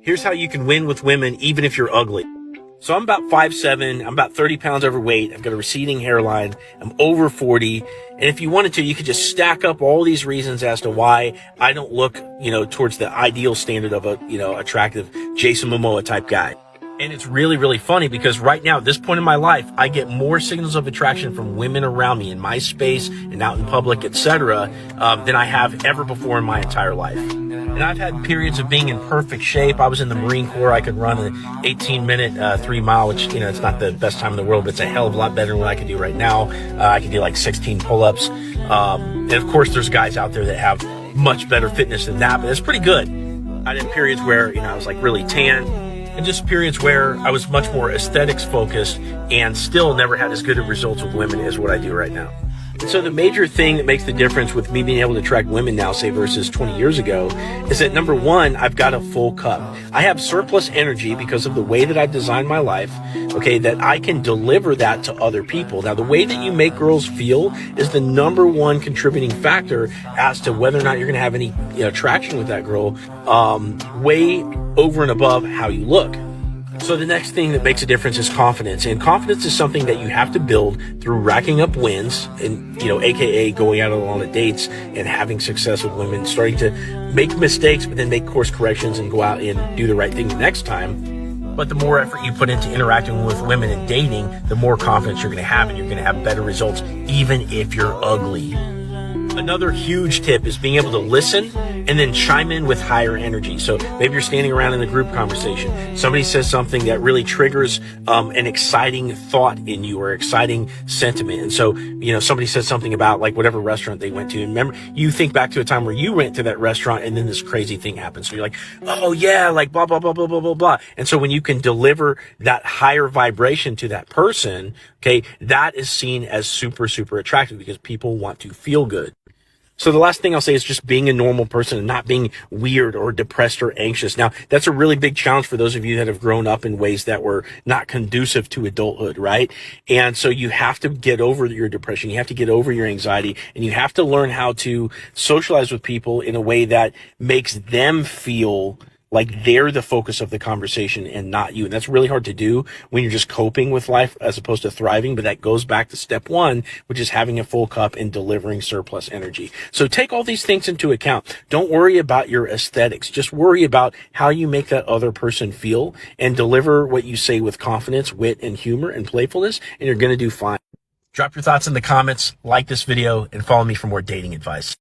Here's how you can win with women even if you're ugly. So I'm about 5'7", I'm about 30 pounds overweight, I've got a receding hairline, I'm over 40, and if you wanted to, you could just stack up all these reasons as to why I don't look, towards the ideal standard of a, attractive Jason Momoa type guy. And it's really, really funny because right now, at this point in my life, I get more signals of attraction from women around me in my space and out in public, etc., than I have ever before in my entire life. And I've had periods of being in perfect shape. I was in the Marine Corps. I could run an 18-minute 3 mile, which, it's not the best time in the world, but it's a hell of a lot better than what I can do right now. I can do like 16 pull-ups. And of course, there's guys out there that have much better fitness than that, but it's pretty good. I had periods where, I was like really tan, and just periods where I was much more aesthetics focused and still never had as good of results with women as what I do right now. So the major thing that makes the difference with me being able to attract women now, say versus 20 years ago, is that number one, I've got a full cup. I have surplus energy because of the way that I've designed my life, okay, that I can deliver that to other people. Now, the way that you make girls feel is the number one contributing factor as to whether or not you're going to have any traction with that girl, way over and above how you look. So the next thing that makes a difference is confidence. And confidence is something that you have to build through racking up wins and, AKA going out on dates and having success with women, starting to make mistakes, but then make course corrections and go out and do the right thing the next time. But the more effort you put into interacting with women and dating, the more confidence you're going to have, and you're going to have better results, even if you're ugly. Another huge tip is being able to listen and then chime in with higher energy. So maybe you're standing around in a group conversation. Somebody says something that really triggers an exciting thought in you or exciting sentiment. And so, somebody says something about like whatever restaurant they went to. And remember, you think back to a time where you went to that restaurant and then this crazy thing happens. So you're like, oh yeah, like blah, blah, blah, blah, blah, blah, blah. And so when you can deliver that higher vibration to that person, okay, that is seen as super, super attractive because people want to feel good. So the last thing I'll say is just being a normal person and not being weird or depressed or anxious. Now, that's a really big challenge for those of you that have grown up in ways that were not conducive to adulthood, right? And so you have to get over your depression. You have to get over your anxiety, and you have to learn how to socialize with people in a way that makes them feel like they're the focus of the conversation and not you. And that's really hard to do when you're just coping with life as opposed to thriving. But that goes back to step one, which is having a full cup and delivering surplus energy. So take all these things into account. Don't worry about your aesthetics. Just worry about how you make that other person feel and deliver what you say with confidence, wit, and humor and playfulness, and you're going to do fine. Drop your thoughts in the comments, like this video, and follow me for more dating advice.